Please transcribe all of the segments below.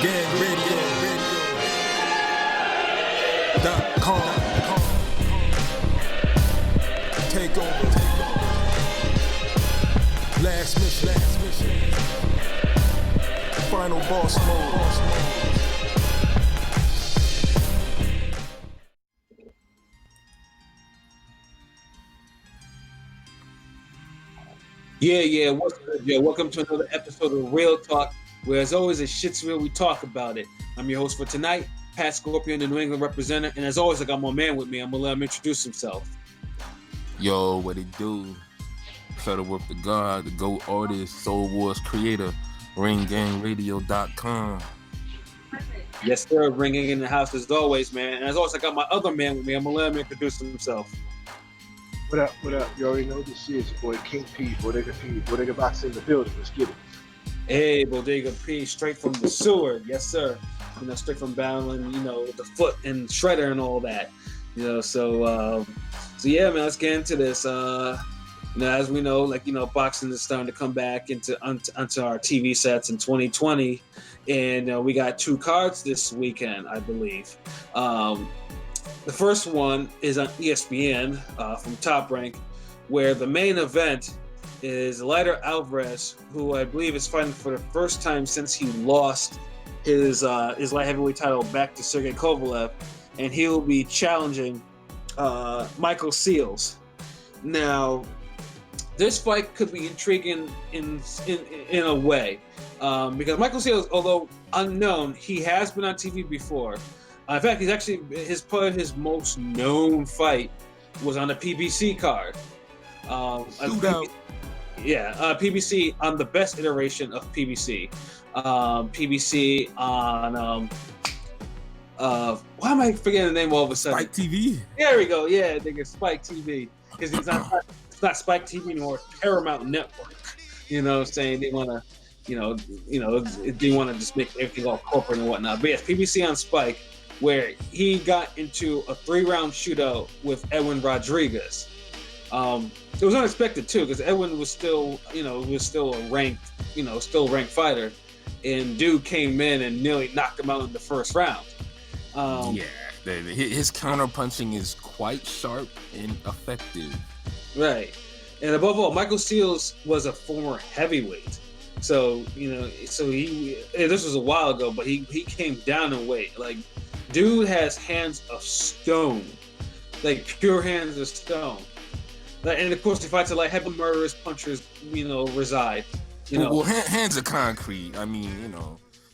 WillMGangRadio.com. Take over. Last mission. Final boss mode. Yeah, what's good, yo? Welcome to another episode of Real Talk, where as always, it's shit's real, we talk about it. I'm your host for tonight, Patscorpio, the New England representative, and as always, I got my man with me. I'm gonna let him introduce himself. Yo, what it do? Shutterworth da Gawd, the GOAT artist, Soul Wars creator, RingGangRadio.com. Yes, sir, ringing in the house as always, man. And as always, I got my other man with me. I'm gonna let him introduce himself. What up? You already know this is your boy King P, Bodega Box in the building. Let's get it. Hey, Bodega P, straight from the sewer. Yes, sir. You know, straight from battling, the foot and shredder and all that. So yeah, man, let's get into this. As we know, boxing is starting to come back onto our TV sets in 2020. And we got 2 cards this weekend, I believe. The first one is on ESPN from Top Rank, where the main event is Eleider Alvarez, who I believe is fighting for the first time since he lost his light heavyweight title back to Sergey Kovalev, and he will be challenging Michael Seals. Now, this fight could be intriguing in a way because Michael Seals, although unknown, he has been on TV before. In fact, he's actually his most known fight was on a PBC card. PBC on the best iteration of PBC. PBC on why am I forgetting the name all of a sudden? Spike TV. There we go. Yeah, I think it's Spike TV because it's not Spike TV anymore. It's Paramount Network. You know what I'm saying? They want to, they want to just make everything all corporate and whatnot. But yes, PBC on Spike, where he got into a 3-round shootout with Edwin Rodriguez. It was unexpected too, because Edwin was still a ranked fighter, and dude came in and nearly knocked him out in the first round. His counter punching is quite sharp and effective. Right, and above all, Michael Seals was a former heavyweight. So this was a while ago, but he came down in weight. Like, dude has hands of stone, like pure hands of stone. And of course, he fights a heavy murderous punchers, reside. Well, hands of concrete. I mean,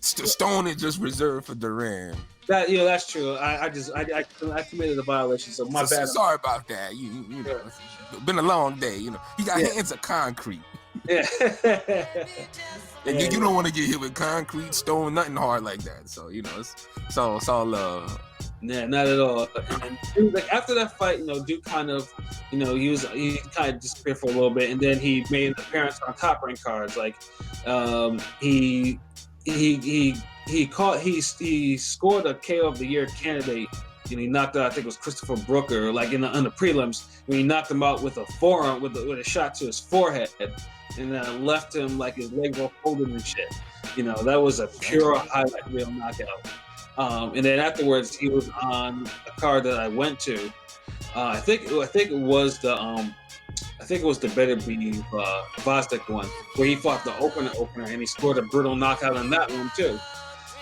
stone is just reserved for Duran. That's true. I committed a violation, so my bad. Sorry about that. It's been a long day. He got hands of concrete. Yeah. And you don't want to get hit with concrete, stone, nothing hard like that. So it's all love. Yeah, not at all. And dude, after that fight, dude kind of, he kind of disappeared for a little bit, and then he made an appearance on Top Rank cards. He scored a KO of the year candidate, and he knocked out, I think it was Christopher Brooker, on the prelims, when he knocked him out with a forearm, with a shot to his forehead, and then left him his leg all folded and shit. That was a pure highlight reel knockout. And then afterwards, he was on a card that I went to. I think it was the Better Be Vostok one, where he fought the opener, and he scored a brutal knockout on that one too.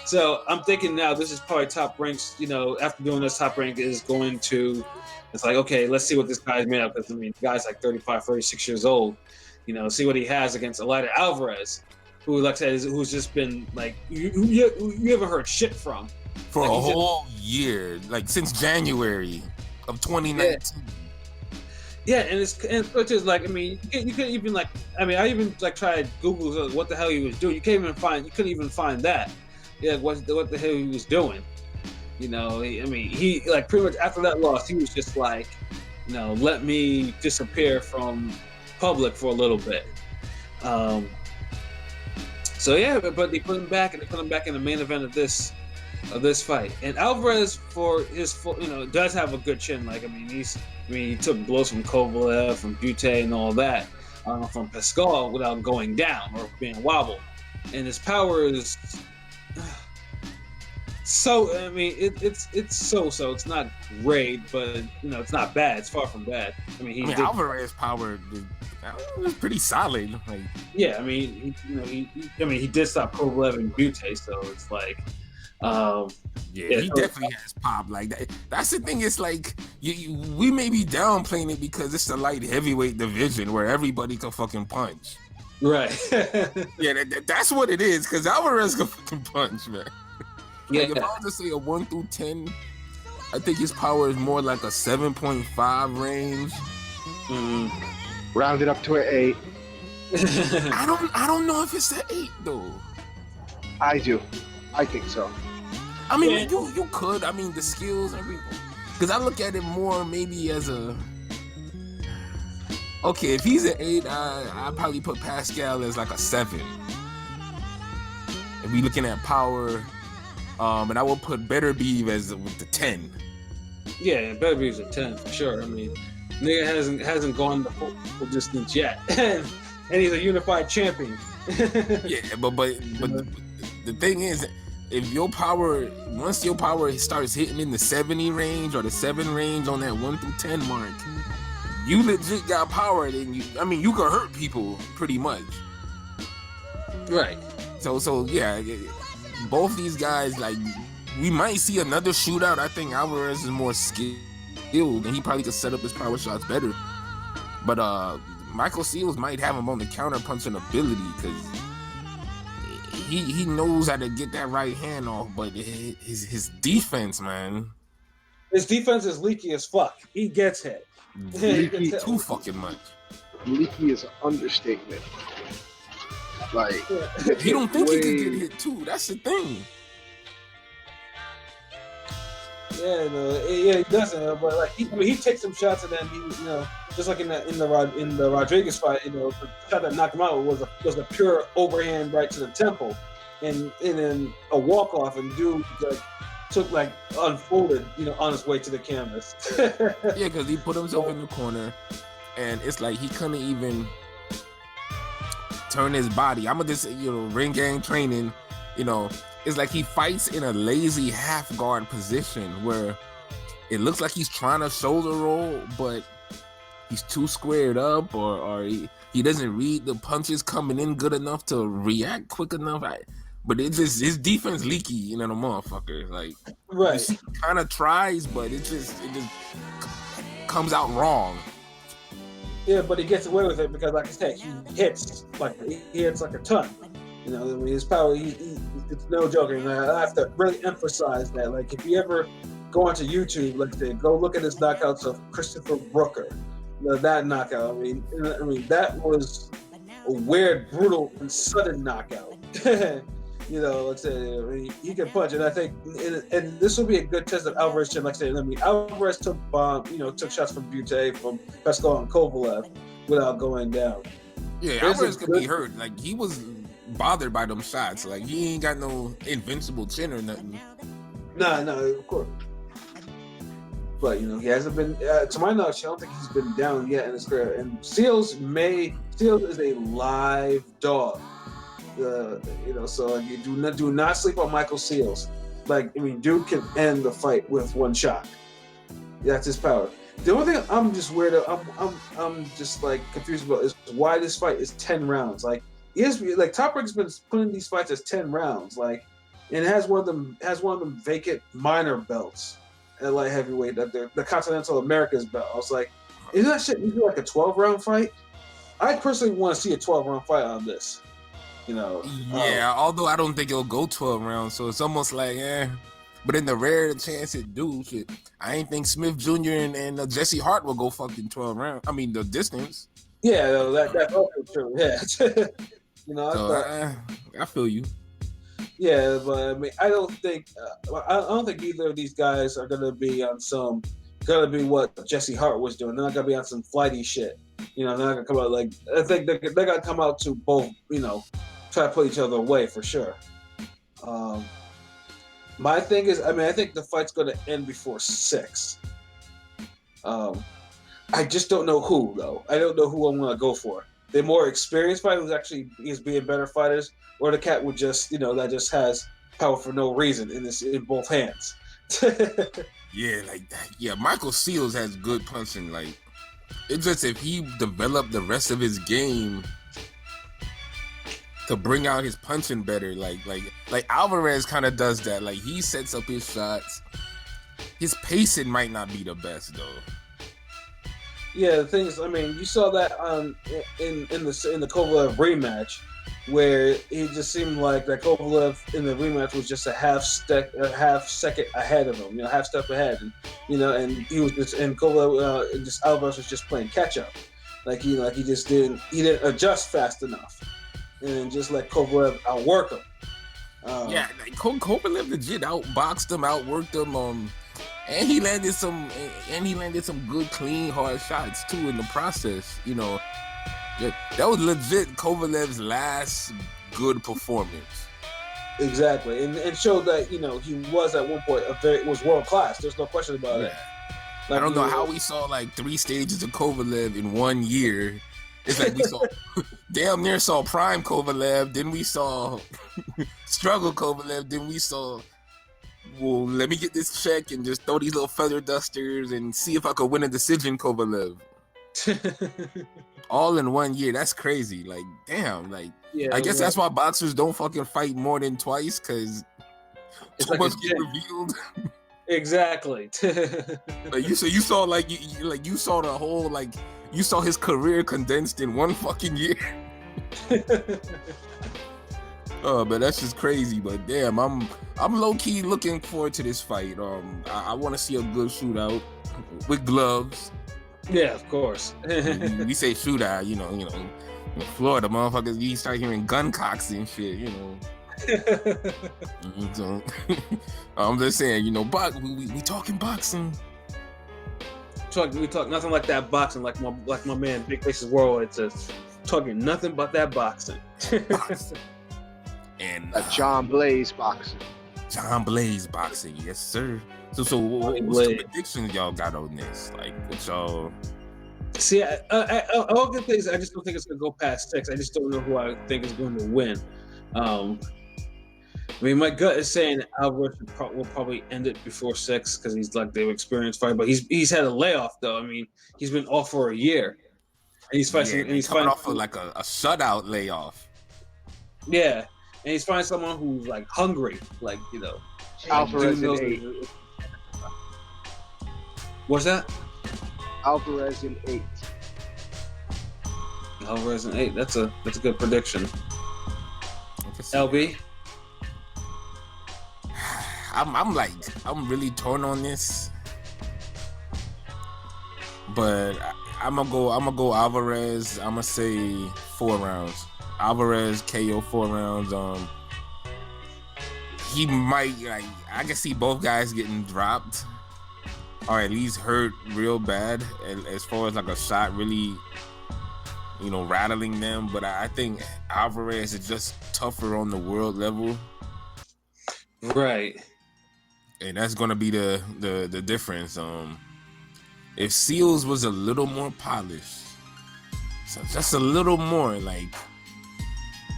So I'm thinking now this is probably Top Rank's. After doing this, Top Rank is going to. It's okay, let's see what this guy's made of, because the guy's 35, 36 years old. See what he has against Eleider Alvarez, who, like I said, who's just been you haven't heard shit from. For a whole year, since January of 2019. Yeah, and it's just you couldn't even I even tried to Google what the hell he was doing. You couldn't even find that. Yeah, what the hell he was doing. He pretty much after that loss, he was just let me disappear from public for a little bit. So yeah, but they put him back, and they put him back in the main event of this fight. And Alvarez, for his does have a good chin. He took blows from Kovalev, from Butte, and all that, from Pascal without going down or being wobbled. And his power is So I mean, it's so. It's not great, but it's not bad. It's far from bad. I mean, Alvarez power was pretty solid. Like, yeah, I mean, he did stop Kovalev and Butte, so it's like, he definitely has pop like that. That's the thing. It's like we may be downplaying it because it's the light heavyweight division where everybody can fucking punch. Right. Yeah, that's what it is. Because Alvarez can fucking punch, man. Yeah. Like if I was to say a 1 through 10, I think his power is more like a 7.5 range. Round it up to an 8. I don't know if it's an 8 though. I do. I think so. I mean, you could. I mean, the skills, everything. Because I look at it more maybe as a. Okay, if he's an 8, I'd probably put Pascal as like a 7. If we looking at power, and I will put Better Beeve as with the 10. Yeah, Better Beeve's a 10 for sure. I mean, nigga hasn't gone the full distance yet, and he's a unified champion. Yeah, but the thing is, if your power, once your power starts hitting in the 70 range or the 7 range on that 1 through 10 mark, you legit got power. Then you can hurt people pretty much. Right. So yeah, both these guys, like, we might see another shootout. I think Alvarez is more skilled and he probably could set up his power shots better. But Michael Seals might have him on the counter punching ability because he knows how to get that right hand off. But his defense, man. His defense is leaky as fuck. He gets hit. Leaky too fucking much. Leaky is an understatement. Like, he don't think he could get hit too. That's the thing. Yeah, he doesn't. But like he takes some shots and then he, just like in the Rodriguez fight, the shot that knocked him out was a pure overhand right to the temple, and then a walk off, and dude unfolded, on his way to the canvas. Yeah, because he put himself in the corner, and it's like he couldn't even turn his body. I'm just ring gang training, it's like he fights in a lazy half guard position where it looks like he's trying to shoulder roll, but he's too squared up, or he doesn't read the punches coming in good enough to react quick enough. But it's just his defense leaky, the motherfucker. Like, right, he kind of tries, but it just comes out wrong. Yeah, but he gets away with it because, like I said, he hits like a ton. His power, it's no joking. I have to really emphasize that. Like, if you ever go onto YouTube, let's say, go look at his knockouts of Christopher Brooker. That knockout. I mean, that was a weird, brutal, and sudden knockout. Let's say, he can punch, and I think, and this will be a good test of Alvarez. Like I said, Alvarez took shots from Butte, from Pascal and Kovalev without going down. Yeah, Alvarez could be hurt. Like, he was bothered by them shots. Like, he ain't got no invincible chin or nothing. No, of course. But he hasn't been. To my knowledge, I don't think he's been down yet in his career. And Seals is a live dog. So you do not sleep on Michael Seals. Like, dude can end the fight with one shot. That's his power. The only thing I'm just weird. I'm just like confused about is why this fight is 10 rounds. Like, Top Rank's been putting these fights as 10 rounds. Like, and it has one of them vacant minor belts at light heavyweight, the Continental Americas belt. I was like, isn't that shit usually like a 12-round fight? I personally want to see a 12-round fight on this. Yeah, although I don't think it'll go 12 rounds, so it's almost like, but in the rare chance it do, shit, I ain't think Smith Jr. and Jesse Hart will go fucking 12 rounds. I mean, the distance. Yeah, that's also true. Yeah. I feel you. Yeah, but I don't think either of these guys are gonna be what Jesse Hart was doing. They're not gonna be on some flighty shit. They're not gonna come out like, I think they're gonna come out to both, try to put each other away for sure. My thing is, I think the fight's gonna end before 6. I just don't know who though. I don't know who I'm gonna go for. The more experienced fighter who's actually is being better fighters, or the cat would just, that just has power for no reason in both hands. Yeah, like that. Yeah, Michael Seals has good punching. Like, it's just if he developed the rest of his game to bring out his punching better, like Alvarez kind of does that. Like, he sets up his shots. His pacing might not be the best though. Yeah, the thing is, I mean, you saw that in the Kovalev rematch, where it just seemed like that Kovalev in the rematch was just a half second ahead of him, half step ahead, and he was just, and Kovalev just Alvarez was just playing catch up, like he just didn't adjust fast enough, and just let Kovalev outwork him. Yeah, like Kovalev legit outboxed him, outworked him, and he landed some good, clean, hard shots too in the process. Yeah, that was legit Kovalev's last good performance. Exactly, and showed that he was at one point was world class. There's no question about it. Like, I don't know how we saw like 3 stages of Kovalev in 1 year. It's like we saw damn near saw prime Kovalev, then we saw struggle Kovalev, then we saw, well, let me get this check and just throw these little feather dusters and see if I could win a decision Kovalev. All in 1 year. That's crazy. Like, damn. Like, yeah, I guess that's why boxers don't fucking fight more than twice, because too much get revealed. Exactly. Like, you saw you saw the whole, like, you saw his career condensed in 1 fucking year. Oh, but that's just crazy. But damn, I'm low key looking forward to this fight. I want to see a good shootout with gloves. Yeah, of course. we say shootout, in Florida, motherfuckers, you start hearing gun cocks and shit, So, I'm just saying, we talking boxing. We talk nothing like that boxing, like my man Big Faces World. It's just talking nothing but that boxing. And John Blaze boxing. John Blaze boxing, yes sir. So what's the predictions y'all got on this? Like, what y'all? See, all good things. I just don't think it's gonna go past 6. I just don't know who I think is going to win. I mean, my gut is saying Alvarez will probably end it before 6 because he's like they've experienced fight, but he's had a layoff though. I mean, he's been off for a year, and he's fighting. And he's coming fighting off of like a shutout layoff. Yeah, and he's finding someone who's like hungry, like Alvarez in 8. What's that? Alvarez in 8. Alvarez in 8. That's a good prediction. LB. I'm really torn on this, but I'm gonna go Alvarez. I'm gonna say 4 rounds. Alvarez KO 4 rounds. He might, I can see both guys getting dropped, or at least hurt real bad, as far as like a shot really, rattling them. But I think Alvarez is just tougher on the world level. Right. And that's gonna be the difference. If Seals was a little more polished, so just a little more,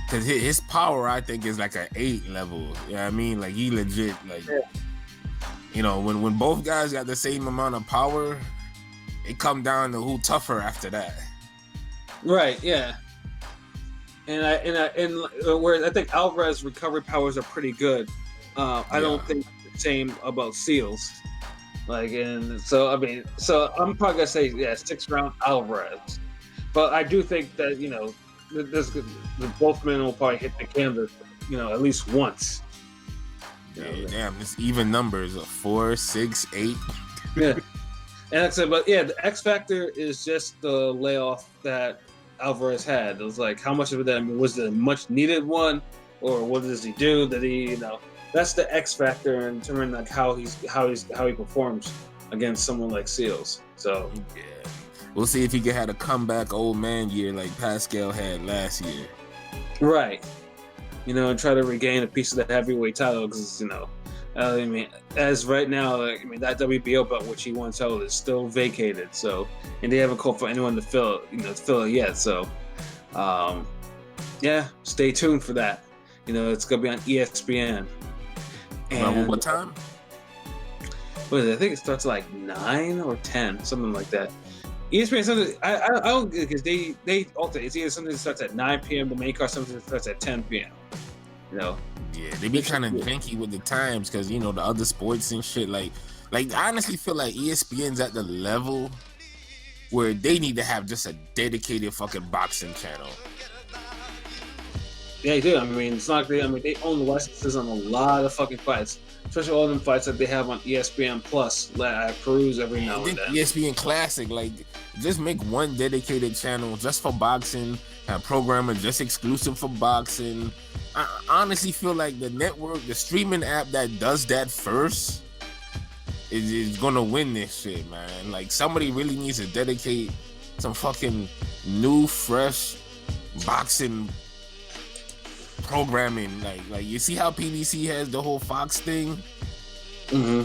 because his power, I think, is like an 8 level. You know what I mean? Like, he legit, when both guys got the same amount of power, it come down to who tougher after that. Right. Yeah. And whereas I think Alvarez's recovery powers are pretty good. I don't think the same about Seals. So I'm probably gonna say 6 round Alvarez, but I do think that both men will probably hit the canvas, at least once. Damn, it's even numbers of 4, 6, 8. Yeah, and like I said, but the X factor is just the layoff that Alvarez had. It was like, how much of it? Was it a much needed one, or what does he do? That he, that's the X factor in terms of how he performs against someone like Seals. So yeah, we'll see if he can have a comeback old man year like Pascal had last year. Right. And try to regain a piece of the heavyweight title because I mean, as right now, that WBO belt which he once held is still vacated. So, and they haven't called for anyone to fill it yet. So, stay tuned for that. It's gonna be on ESPN. And what time? what is it? I think it starts at like 9 or 10, something like that. ESPN something I don't, because they alternate. It's either something that starts at 9 p.m. the main card, something that starts at 10 p.m. You know. Yeah, they be kind of janky with the times because the other sports and shit. Like I honestly feel like ESPN's at the level where they need to have just a dedicated fucking boxing channel. Yeah, they do. I mean, it's not great. I mean, they own the licenses on a lot of fucking fights, especially all them fights that they have on ESPN Plus that I peruse every now and then. ESPN Classic, like, just make one dedicated channel just for boxing, have programming just exclusive for boxing. I honestly feel like the network, the streaming app that does that first is gonna win this shit, man. Like, somebody really needs to dedicate some fucking new, fresh boxing programming. Like you see how PBC has the whole Fox thing? Mm-hmm.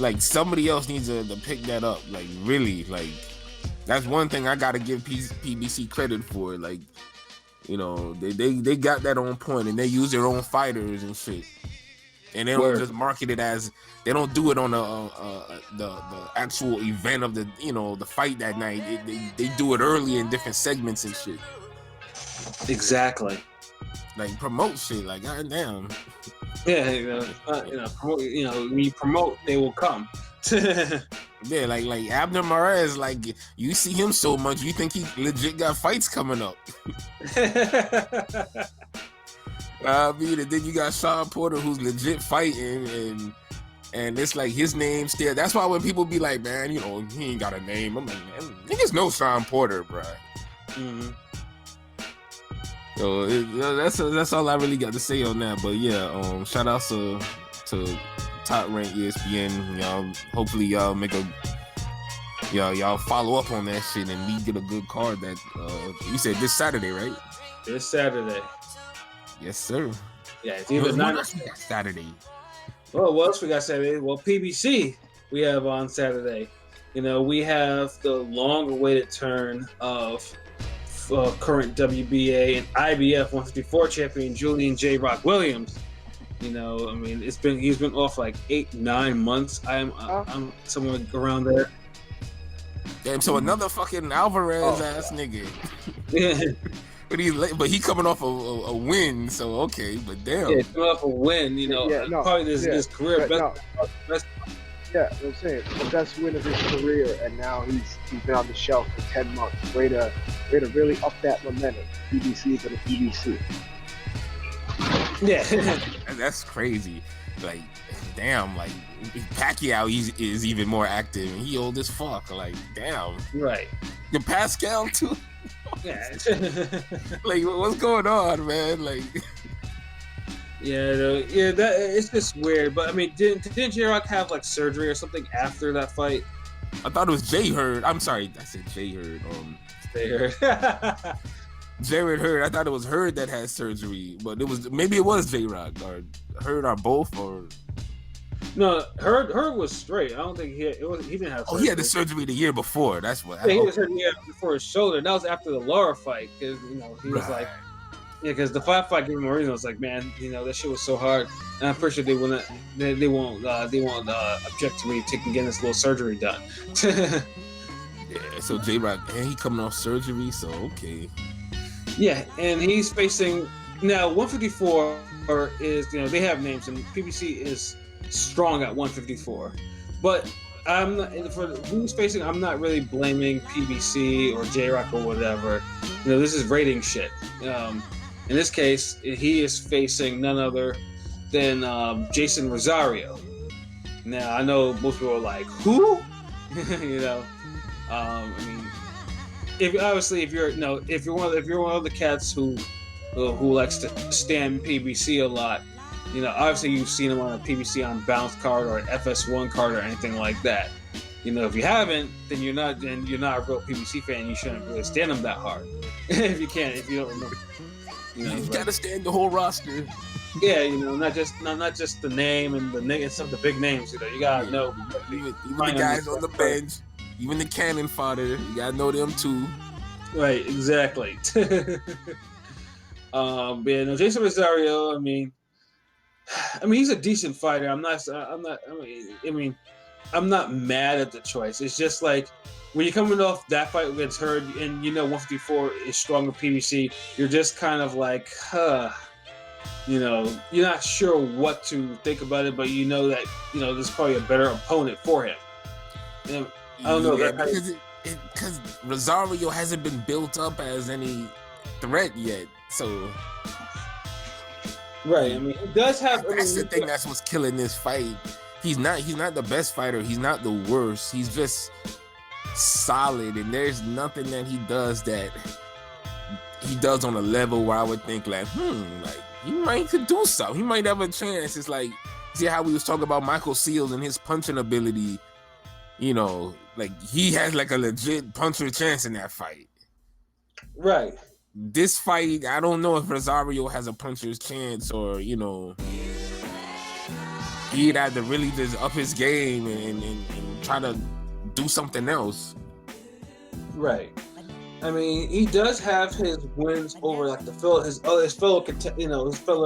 Like, somebody else needs to pick that up. Like, really, like, that's one thing I gotta give PBC credit for. Like, they got that on point, and they use their own fighters and shit. And they don't just market it as, they don't do it on the actual event of the the fight that night. They do it early in different segments and shit. Exactly. Like, promote shit. Like, goddamn. Yeah, promote, when you promote, they will come. Yeah, like Abner Mares, like, you see him so much, you think he legit got fights coming up. I mean, and then you got Sean Porter, who's legit fighting, and it's like his name's there. That's why when people be like, man, he ain't got a name, I'm like, man, niggas know Sean Porter, bro. Mm-hmm. So that's all I really got to say on that. But yeah, shout out to Top Rank ESPN. Y'all, hopefully y'all y'all follow up on that shit and we get a good card. That you said this Saturday, right? This Saturday. Yes, sir. Yeah, it's either Saturday. Well, what else we got Saturday? Well, PBC we have on Saturday. We have the long-awaited turn of current WBA and IBF 154 champion Julian J Rock Williams. I mean, he's been off like 8-9 months. I'm somewhere around there. Damn, so another fucking Alvarez ass nigga. Yeah. But he coming off a win, so okay. But damn, yeah, coming off a win. Probably his career best. Yeah, I'm saying the best win of his career, and now he's been on the shelf for 10 months. Way to really up that momentum. PBC to the PBC. Yeah, that's crazy. Like, damn, like Pacquiao is even more active, and he old as fuck. Like, damn, right. And Pascal too. Yeah, like, what's going on, man? Like. Yeah, that it's just weird. But I mean, didn't J Rock have like surgery or something after that fight? I thought it was Jay Hurd. I'm sorry, I said Jay Hurd. Jay Hurd. Jared Hurd. I thought it was Hurd that had surgery, but maybe it was J Rock or Hurd or both or. No, Hurd was straight. I don't think he didn't have surgery. Oh, he had the surgery the year before. That's what. Yeah, he was surgery before his shoulder. That was after the Laura fight because he was like. Yeah, because the fight gave him a reason. I was like, man, that shit was so hard, and I'm pretty sure they won't object to me getting this little surgery done. Yeah, so J Rock, and he coming off surgery, so okay. Yeah, and he's facing now 154 is they have names, and PBC is strong at 154, but I'm not for who's facing. I'm not really blaming PBC or J Rock or whatever. This is rating shit. In this case, he is facing none other than Jeison Rosario. Now, I know most people are like, "Who?" I mean, if you're one of the cats who likes to stand PBC a lot, obviously you've seen him on a PBC on bounce card or an FS1 card or anything like that. If you haven't, then you're not a real PBC fan. You shouldn't really stand him that hard. If you don't remember. You gotta stand the whole roster. Yeah, not just the name and some of the big names. You gotta know. Even the guys on the bench, even the cannon fodder, you gotta know them too. Right, exactly. Jeison Rosario. I mean, I mean, he's a decent fighter. I'm not. I'm not mad at the choice. It's just like when you're coming off that fight against Hurd, and 154 is stronger PBC. You're just kind of like, you're not sure what to think about it, but you know that there's probably a better opponent for him. And I don't know because Rosario hasn't been built up as any threat yet, so. Right. I mean, he does have. That's the thing. That's what's killing this fight. He's not the best fighter. He's not the worst. He's just solid, and there's nothing that he does on a level where I would think like he might could do something. He might have a chance. It's like, see how we was talking about Michael Seals and his punching ability. Like he has like a legit puncher chance in that fight. Right. This fight, I don't know if Rosario has a puncher's chance or, he'd have to really just up his game and try to do something else. Right. I mean, he does have his wins over like his fellow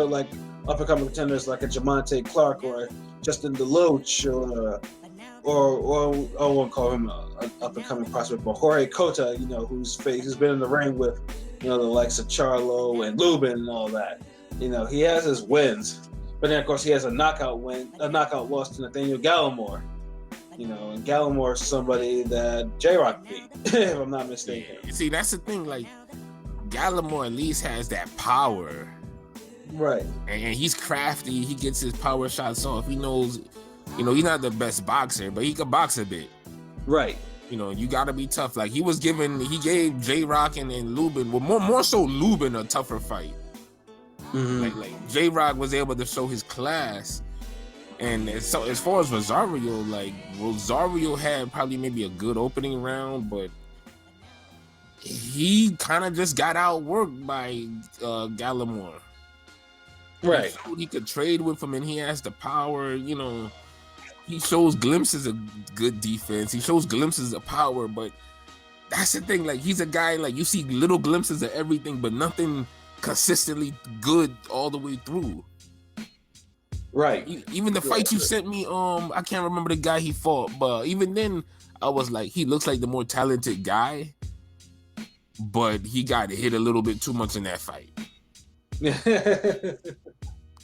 like up and coming contenders like a Jamonte Clark or Justin DeLoach or I won't call him an up and coming prospect, but Jorge Cota, who's been in the ring with the likes of Charlo and Lubin and all that. He has his wins, but then of course he has a knockout loss to Nathaniel Gallimore. And Gallimore is somebody that J Rock beat, if I'm not mistaken. Yeah. See, that's the thing. Like Gallimore at least has that power, right? And he's crafty. He gets his power shots off. He knows, he's not the best boxer, but he can box a bit, right? You gotta be tough. Like he gave J Rock and Lubin, well, more so Lubin, a tougher fight. Mm-hmm. Like J Rock was able to show his class, and so as far as Rosario, like Rosario had probably maybe a good opening round, but he kind of just got outworked by Gallimore. Right. He could trade with him, and he has the power. He shows glimpses of good defense. He shows glimpses of power, but that's the thing. Like he's a guy, like you see little glimpses of everything, but nothing consistently good all the way through. Right. Even the fight you sent me, I can't remember the guy he fought, but even then, I was like, he looks like the more talented guy, but he got hit a little bit too much in that fight.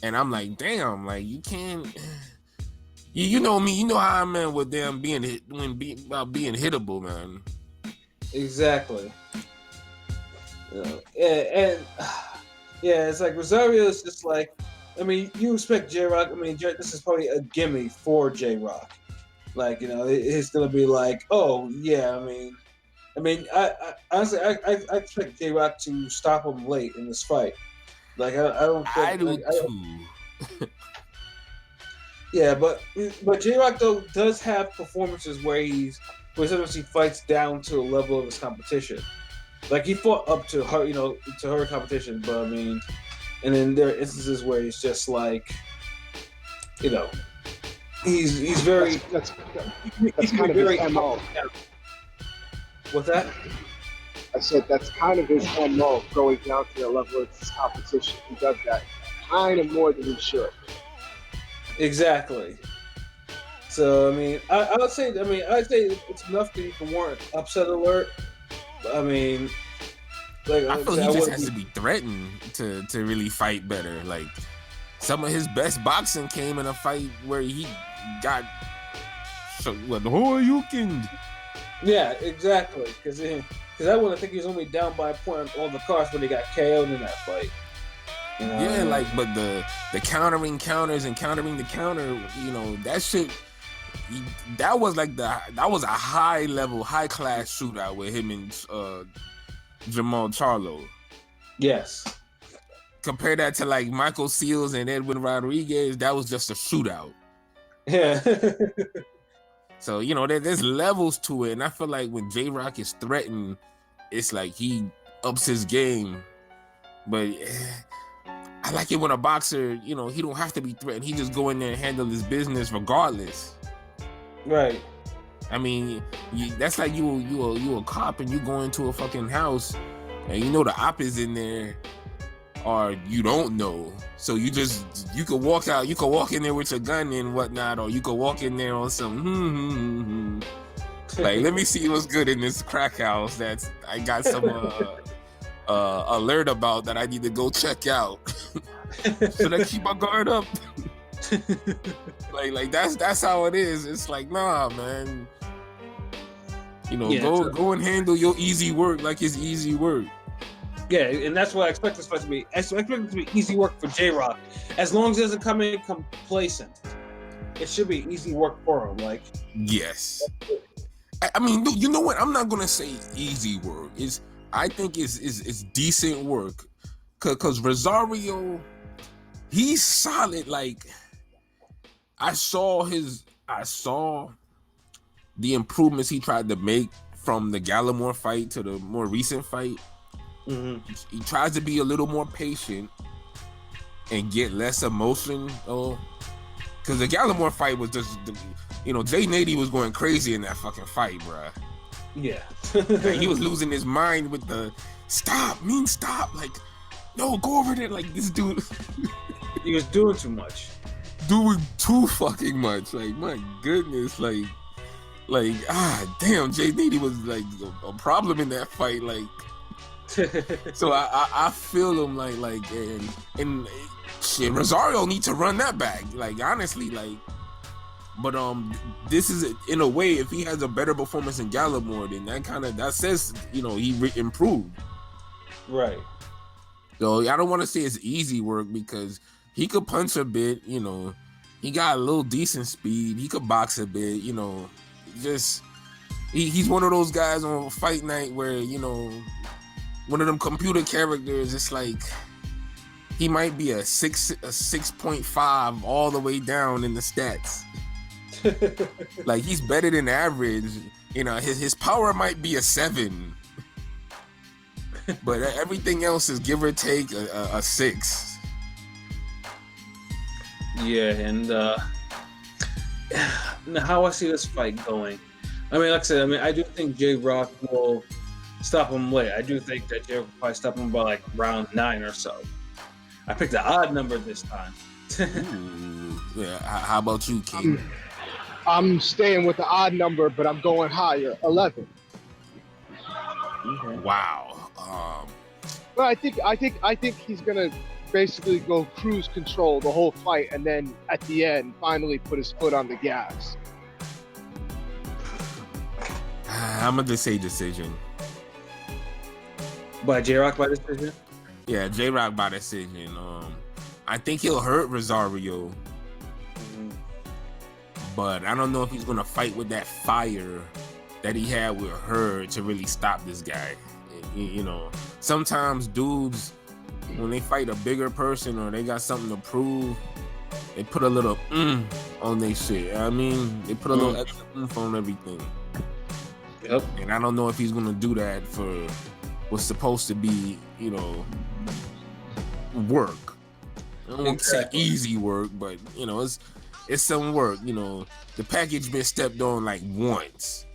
And I'm like, damn, like you can't. You know me, you know how I'm in with them being about being hittable, man. Exactly. It's like Rosario is just like, I mean, you expect J Rock. I mean, this is probably a gimme for J Rock. Like, it's gonna be like, oh yeah. I mean, I honestly, I expect J Rock to stop him late in this fight. Like, I don't think. I do too. Yeah, but J Rock though does have performances where sometimes he fights down to the level of his competition. Like he fought up to her, to her competition, but I mean, and then there are instances where he's just like, he's very. That's kind of very his MO. What's that? I said that's kind of his MO, going down to the level of his competition. He does that kind of more than he should. Exactly. So I mean, I'd say it's enough that you can warrant upset alert. But, I mean, like I feel he just has to be threatened to really fight better. Like some of his best boxing came in a fight where he got the whole Yukin. Yeah, exactly. Because I wouldn't think he was only down by a point on all the cards when he got KO'd in that fight. Yeah, like, but the countering counters and countering the counter, that shit, that was a high level, high class shootout with him and Jamal Charlo. Yes. Compare that to like Michael Seals and Edwin Rodriguez, that was just a shootout. Yeah. So, there's levels to it, and I feel like when J Rock is threatened, it's like he ups his game. But I like it when a boxer, he don't have to be threatened. He just go in there and handle his business regardless. Right. I mean, that's like you a cop and you go into a fucking house and the op is in there or you don't know. So you could walk out, you could walk in there with your gun and whatnot, or you could walk in there on some like, let me see what's good in this crack house that I got some alert about that I need to go check out. Should I keep my guard up? like that's how it is. It's like, nah, man. You know, go and handle your easy work like it's easy work. Yeah, and that's what I expect this fight to be. I expect it to be easy work for J Rock. As long as it doesn't come in complacent, it should be easy work for him. Like, yes. I mean, you know what? I'm not gonna say easy work. I think it's decent work, cause Rosario, he's solid. Like, I saw the improvements he tried to make from the Gallimore fight to the more recent fight. Mm-hmm. He tries to be a little more patient and get less emotion. Because the Gallimore fight was just, Jay Nady was going crazy in that fucking fight, bruh. Yeah. Like, he was losing his mind with the stop. Like, no, go over there. Like, this dude. He was doing too much. Doing too fucking much. Like, my goodness. Like, damn, Jay Nady was like a problem in that fight. Like, so I feel him like and shit, Rosario need to run that back. Like, honestly, like, but this is, in a way, if he has a better performance in Gallimore, then that says, he improved. Right. So I don't want to say it's easy work, because he could punch a bit, he got a little decent speed, he could box a bit, just he's one of those guys on fight night where, one of them computer characters, it's like he might be a 6.5 all the way down in the stats. Like, he's better than average. His power might be a 7, but everything else is give or take a 6. Yeah, and how I see this fight going, I mean, like I said, I do think J Rock will stop him late. I do think that J Rock will probably stop him by like round 9 or so. I picked the odd number this time. Ooh, yeah. How about you, King? I'm staying with the odd number, but I'm going higher, 11. Okay. Wow. Well, I think he's gonna basically go cruise control the whole fight, and then at the end, finally put his foot on the gas. I'm gonna say decision. By J Rock by decision? Yeah, J Rock by decision. I think he'll hurt Rosario, but I don't know if he's gonna fight with that fire that he had with her to really stop this guy. Sometimes dudes, when they fight a bigger person or they got something to prove, they put a little on their shit. I mean, they put a little extra on everything. Yep. And I don't know if he's gonna do that for what's supposed to be, work. I don't want to say easy work, but it's some work. The package been stepped on like once.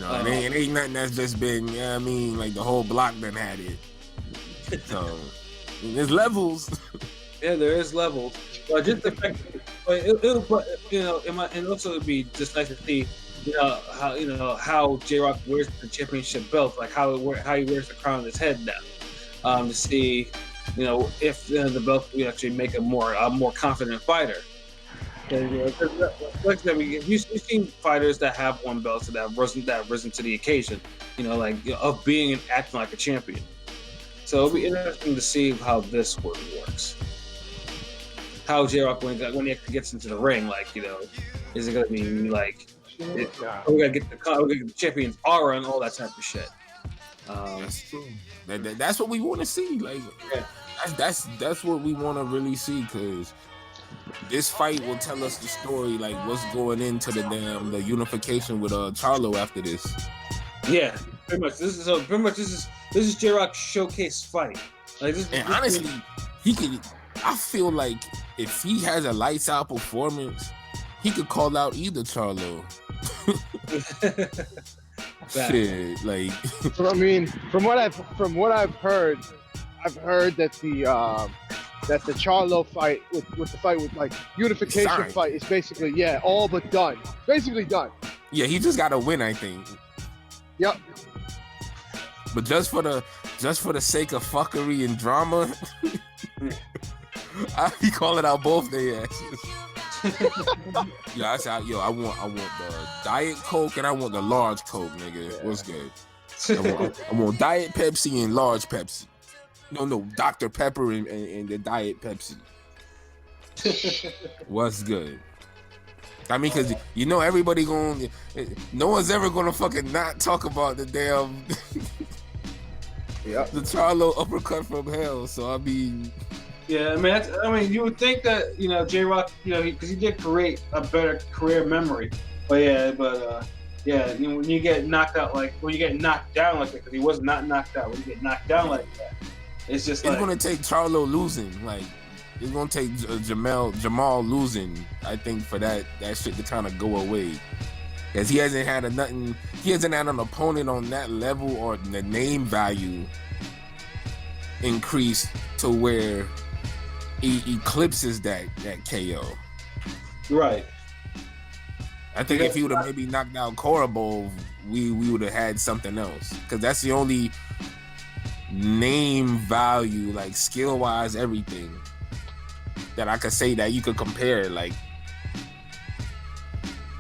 And it ain't nothing that's just been, like the whole block done had it. So there's levels. Yeah, there is levels. But just the fact, and also it'd be just nice to see, how J Rock wears the championship belt, like how he wears the crown on his head now, to see, if the belt would actually make a more confident fighter. Like you've seen fighters that have won belts that have risen to the occasion, of being and acting like a champion. So it'll be interesting to see how this works. How J Rock when he actually gets into the ring, is it gonna be like, we gotta get the champion's aura and all that type of shit. That's true. That's what we want to see. Like, that's what we want to really see, because this fight will tell us the story, like what's going into the unification with Charlo after this. Yeah, pretty much. This is J Rock's showcase fight. Honestly, he could. I feel like if he has a lights out performance, he could call out either Charlo. Shit, like I mean, from what I've heard that the Charlo fight with the fight with like unification Signed. fight is basically all but done. Basically done. yeah, he just got to win, I think. Yep. But just for the sake of fuckery and drama, I be calling out both their asses. I said, I want the Diet Coke and I want the large Coke, nigga. Yeah. What's good? I want Diet Pepsi and large Pepsi. No, Dr. Pepper and the Diet Pepsi. What's good? I mean, because everybody no one's ever gonna fucking not talk about the damn the Charlo uppercut from hell. So I mean, yeah, I mean, you would think that J Rock, because he did create a better career memory, when you get knocked out when you get knocked down like that, because he was not knocked out. When you get knocked down like that, it's just it's gonna take Charlo losing, like. It's gonna take Jamal losing, I think, for that shit to kind of go away, because he hasn't had an opponent on that level or the name value increase to where he eclipses that KO. Right. I think if he would have maybe knocked out Korobov, we would have had something else, because that's the only name value, like skill wise, everything, that I could say that you could compare. Like,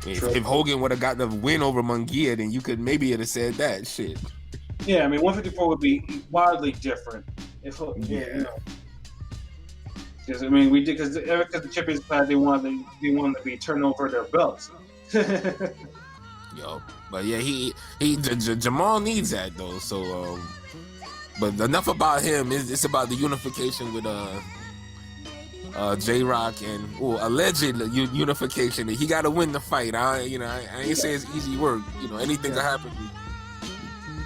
if Hogan would have gotten a win over Munguia, then you could maybe have said that shit. Yeah, I mean, 154 would be wildly different if because I mean, we did because the champions class they wanted to be turning over their belts. Yo, but yeah, Jamal needs that though. So, but enough about him. It's about the unification with J Rock and alleged unification. He got to win the fight. I ain't say it's easy work. Anything can happen.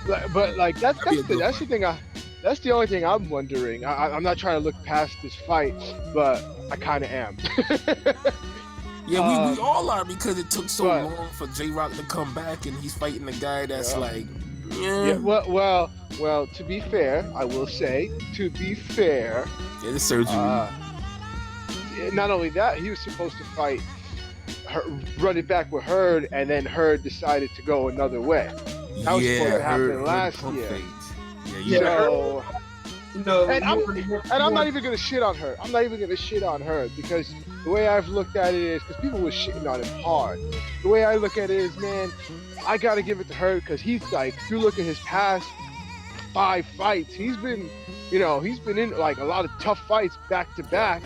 But like that's the thing. That's the only thing I'm wondering. I'm not trying to look past this fight, but I kind of am. Yeah, we all are, because it took so long for J Rock to come back, and he's fighting a guy that's Well, to be fair, I will say, yeah, the surgery. Not only that, he was supposed to fight, run it back with Hurd, and then Hurd decided to go another way. That was supposed to happen last year. And I'm not even gonna shit on her. Because the way I've looked at it is, because people were shitting on him hard. The way I look at it is, man, I gotta give it to Hurd, because he's like, if you look at his past 5 fights, he's been in like a lot of tough fights back to back.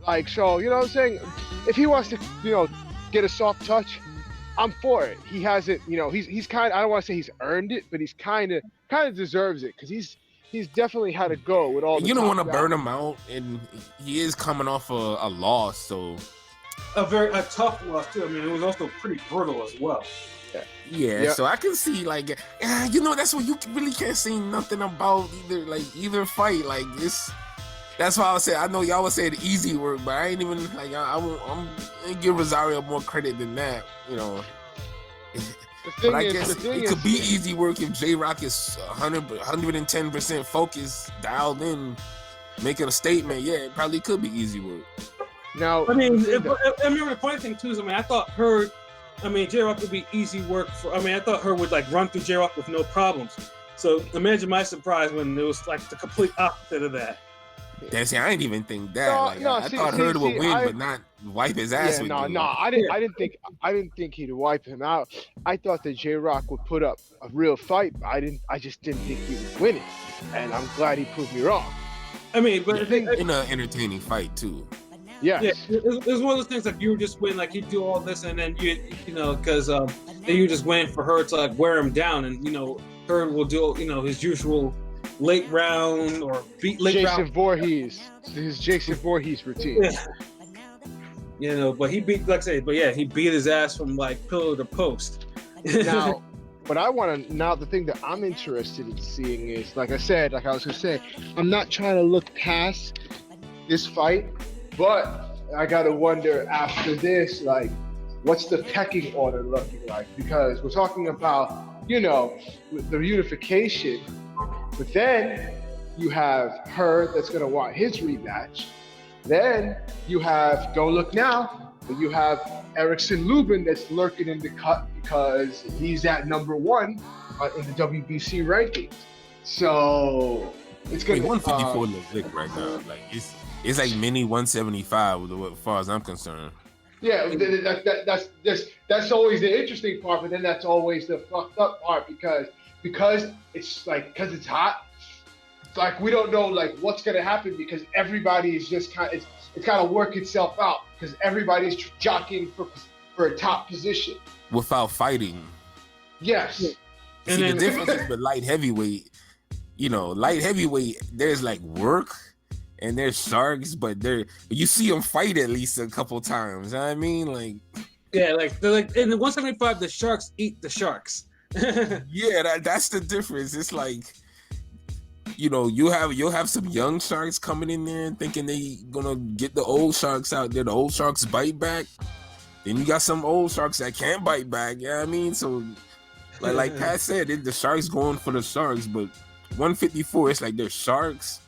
Like, so, you know what I'm saying? If he wants to, get a soft touch, I'm for it. He hasn't, he's kind of, I don't want to say he's earned it, but he's kind of deserves it, because he's definitely had to go with all the. You don't want to burn him out, and he is coming off a loss, so. A tough loss, too. I mean, it was also pretty brutal as well. Yeah, so I can see, like, that's what you really can't say nothing about either fight. Like, this. That's why I would say, I know y'all would say the easy work, but I ain't even, like, I'm gonna give Rosario more credit than that, But I guess it could be easy work if J Rock is 110% focused, dialed in, making a statement. Yeah, it probably could be easy work. Now, I mean, the funny thing too is, I thought J Rock would be easy work I thought Hurd would like run through J Rock with no problems. So imagine my surprise when it was like the complete opposite of that. I didn't even think that. I thought Hurd would win, but not wipe his ass. I didn't think he'd wipe him out. I thought that J Rock would put up a real fight. But I just didn't think he would win it, and I'm glad he proved me wrong. I mean, but in an entertaining fight too. Yes. Yeah, it was one of those things like you were just waiting, like he'd do all this, and then because then you just waiting for Hurd to like wear him down, and Hurd will do his usual late round or Jason Voorhees, his Jason Voorhees routine. Yeah. But he beat, like I said, he beat his ass from like pillar to post. Now, the thing that I'm interested in seeing is, like I was gonna say, I'm not trying to look past this fight, but I gotta wonder after this, like, what's the pecking order looking like? Because we're talking about with the unification. But then you have her that's gonna want his rematch. Then you have Don't Look Now, but you have Erickson Lubin that's lurking in the cut because he's at number 1 in the WBC rankings. So it's gonna be 154 looks big right now. Like it's like mini 175 as far as I'm concerned. Yeah, that's always the interesting part, but then that's always the fucked up part because it's hot. It's like we don't know like what's gonna happen because everybody is just it's kind of work itself out because everybody's jockeying for a top position without fighting. Yes. See, the difference is with light heavyweight. Light heavyweight, there's like work and there's sharks, but you see them fight at least a couple times. You know what I mean? Like, yeah, like they're like in the 175, the sharks eat the sharks. Yeah, that's the difference. It's like, you'll have some young sharks coming in there and thinking they gonna get the old sharks out there. The old sharks bite back. Then you got some old sharks that can't bite back. You know what I mean? So, like Pat said, the sharks going for the sharks, but 154, it's like they're sharks,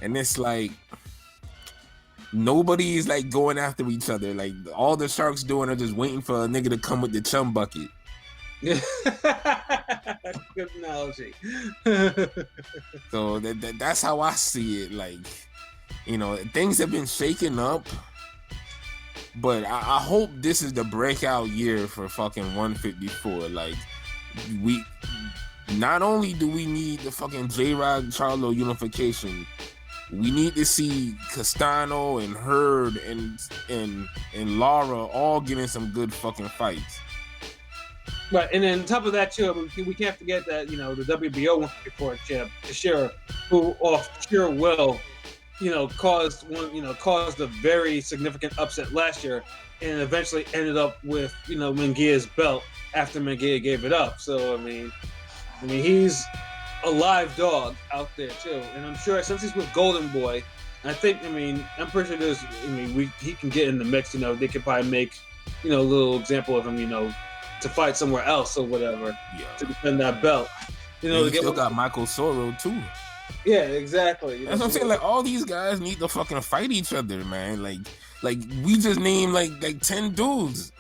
and it's like nobody's like going after each other. Like all the sharks doing are just waiting for a nigga to come with the chum bucket. Good analogy. So that's how I see it. Like, things have been shaken up, but I hope this is the breakout year for fucking 154. Like, not only do we need the fucking J-Rock Charlo unification, we need to see Castano and Hurd and Lara all getting some good fucking fights. Right, and then on top of that too, we can't forget that the WBO 154 champ, Teixeira, who off sheer will, caused a very significant upset last year, and eventually ended up with Munguia's belt after Munguia gave it up. So I mean, he's a live dog out there too, and I'm sure since he's with Golden Boy, I'm pretty sure he can get in the mix. They could probably make a little example of him, to fight somewhere else or whatever, to defend that belt. They still got Michael Soro too. Yeah, exactly. That's what I'm saying. Like all these guys need to fucking fight each other, man. Like we just named like 10 dudes.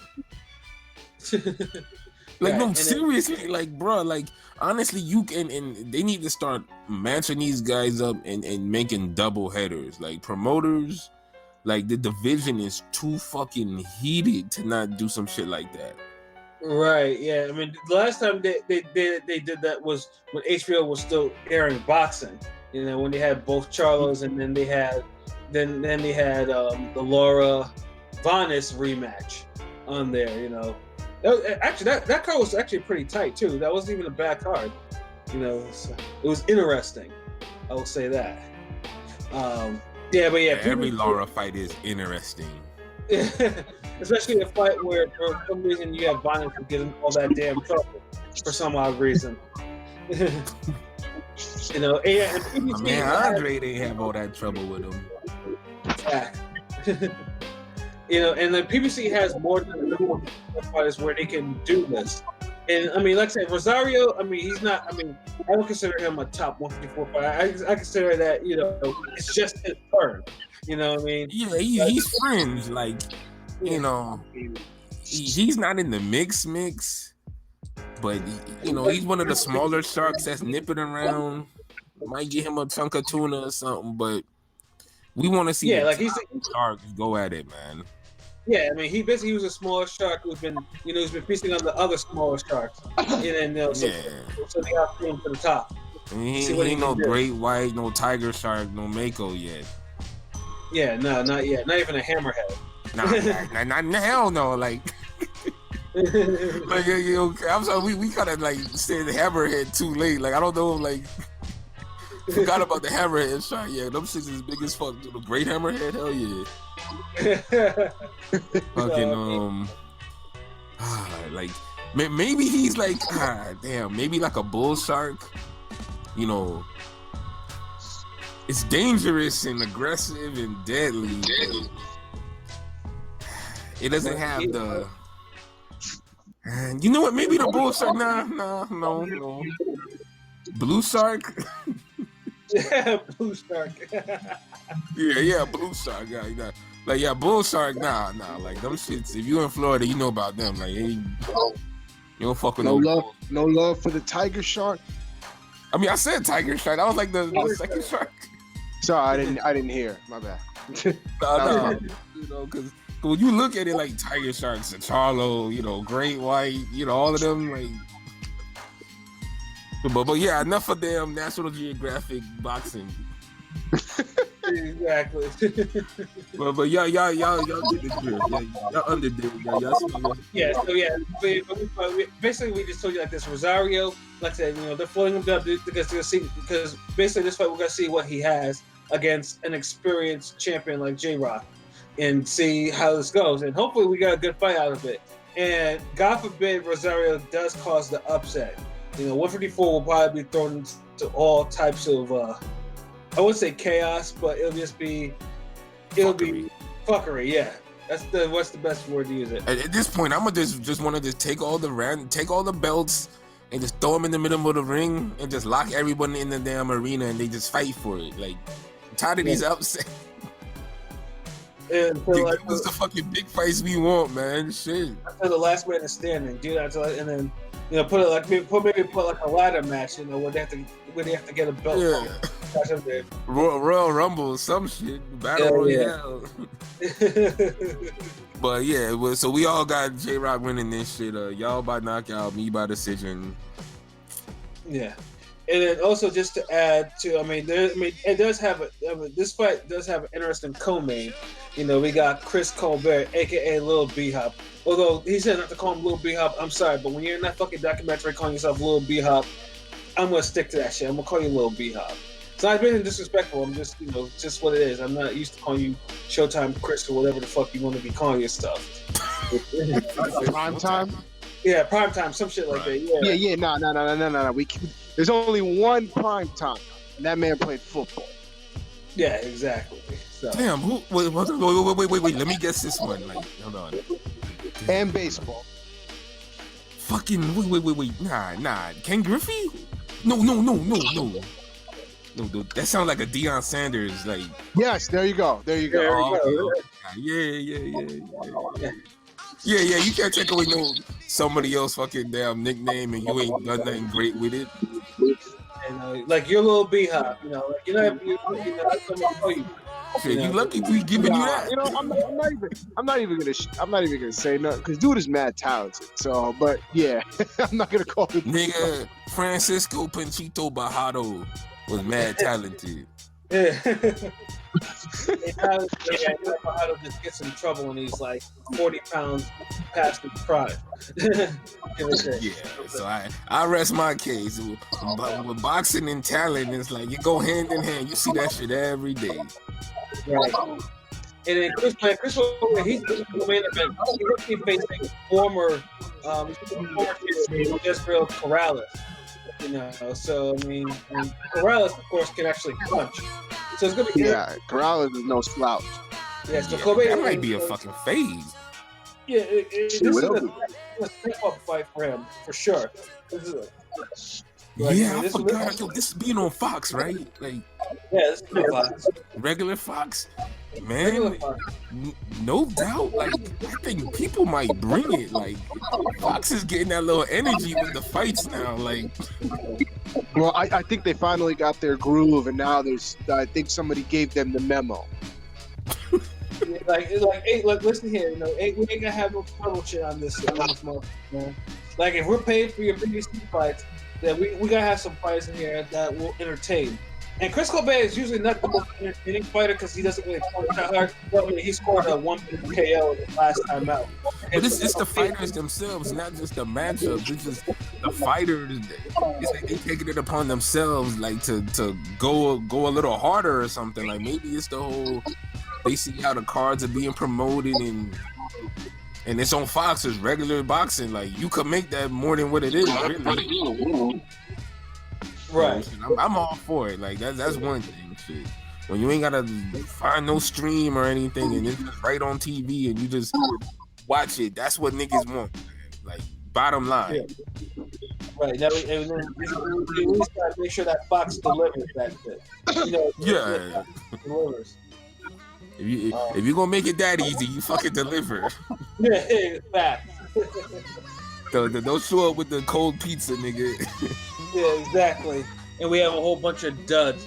Seriously, bro, honestly, you can, and they need to start matching these guys up and making double headers. Like promoters, like the division is too fucking heated to not do some shit like that. Right. Yeah. The last time they did that was when HBO was still airing boxing. When they had both Charlos, and then they had the Laura Vanes rematch on there. That card was actually pretty tight too. That wasn't even a bad card. So it was interesting. I will say that. Every Laura fight is interesting. Especially a fight where for some reason you have Vanes getting all that damn trouble for some odd reason. And Andre didn't have all that trouble with him. And the PBC has more than enough fighters where they can do this. And like I said, Rosario, he's not. I don't consider him a top 154 fighter. I consider that it's just his turn. Yeah, he's fringe. He's not in the mix, but he's one of the smaller sharks that's nipping around. Might get him a chunk of tuna or something, but we want to see he's sharks go at it, man. Yeah, he basically was a smaller shark who's been feasting on the other smaller sharks, so they got him to the top. He ain't no great white, no tiger shark, no mako yet. Yeah, no, not yet. Not even a hammerhead. Nah, hell no. I'm sorry, we kind of said the hammerhead too late. I don't know, forgot about the hammerhead shot. Yeah, them shits is big as fuck. The great hammerhead, hell yeah. Maybe he's maybe like a bull shark. It's dangerous and aggressive and deadly. It doesn't have And you know what? Maybe the bull shark. No. Blue shark. Yeah, blue shark. Yeah, blue shark. Yeah, bull shark. Nah. Like them shits. If you in Florida, you know about them. Like, you don't fuck with No love for the tiger shark. I mean, I said tiger shark. That was like the second shark. Sorry, I didn't hear. My bad. No. You know, because when you look at it like tiger sharks, Charlo, great white, all of them, like. But yeah, enough of damn National Geographic boxing. Exactly. but y'all get the drift. Y'all underdid. Yeah. So yeah, basically we just told you like this. Rosario, like I said, they're floating him up because basically this fight we're gonna see what he has against an experienced champion like J Rock, and see how this goes. And hopefully we got a good fight out of it. And God forbid Rosario does cause the upset. 154 will probably be thrown into all types of, I wouldn't say chaos, but it'll be fuckery. Yeah, what's the best word to use it? At this point, I'm gonna just want to take all the belts and just throw them in the middle of the ring and just lock everyone in the damn arena and they just fight for it. Like, I'm tired of these upsets. And what's the fucking big fights we want, man? Shit. Until the last man is standing, do that, and then. Put it like maybe put like a ladder match, where they have to get a belt. Yeah. Royal Rumble, some shit, Battle Royale. Yeah. But yeah, so we all got J Rock winning this shit. Y'all by knockout, me by decision. Yeah, and then also just to add to, it does have this fight does have an interesting co-main. We got Chris Colbert, aka Lil B-Hop. Although he said not to call him Lil B-Hop, I'm sorry, but when you're in that fucking documentary calling yourself Lil B-Hop, I'm gonna stick to that shit. I'm gonna call you Lil B-Hop. It's not being disrespectful. I'm just, just what it is. I'm not used to calling you Showtime Chris or whatever the fuck you want to be calling your stuff. Prime time. Yeah, prime time, some shit like that. Yeah. No. There's only one prime time, and that man played football. Yeah, exactly. So. Damn, wait. Let me guess this one. Like, hold on. And baseball. Fucking wait. Nah. Ken Griffey? No. Dude, that sounds like a Deion Sanders, like. Yes, there you go. Yeah. You can't take away somebody else fucking damn nickname and you ain't done nothing great with it. And like your Little B-Hop, that's what I'm call you. Shit, you lucky we giving you that. I'm not even gonna say nothing because dude is mad talented. So, but yeah, I'm not gonna call him. Nigga, Francisco Panchito Bajado was mad talented. Yeah. Bajado just gets in trouble when he's like 40 pounds past his prime. Yeah, so I rest my case. With boxing and talent, it's like you go hand in hand. You see that shit every day. Right. And then Chris, he's the main event. He's facing former Jezreel Corrales. So and Corrales, of course, can actually punch. So it's gonna be Corrales is no slouch. Yeah, so that might be a fucking phase. Yeah, this is a step-up fight for him, for sure. I forgot. This is being on Fox, right? Like, yeah, this is Fox. Regular Fox, man. No doubt. Like, I think people might bring it. Like, Fox is getting that little energy with the fights now. Like, well, I think they finally got their groove, and now I think somebody gave them the memo. Hey, listen here. We ain't gonna have no trouble shit on this month, man. Like, if we're paying for your PBC fights, then we gotta have some fights in here that will entertain. And Chris Colbert is usually not the most entertaining fighter because he doesn't really punch that hard. But he scored a 1 KO the last time out. But it's the fighters themselves, not just the matchups. It's just the fighters. It's like they taking it upon themselves, like to go a little harder or something. Like maybe it's the whole. They see how the cards are being promoted and it's on Fox as regular boxing. Like you could make that more than what it is, really. Right. I'm all for it. Like that's one thing. Shit. When you ain't gotta find no stream or anything and it's just right on TV and you just watch it, that's what niggas want. Man. Like Bottom line. Yeah. Right. Now, and then we at least gotta make sure that Fox delivers that shit. You know, Yeah. delivers. If you're gonna make it that easy, you fucking deliver. Yeah, facts. Don't show up with the cold pizza, nigga. Yeah, exactly. And we have a whole bunch of duds.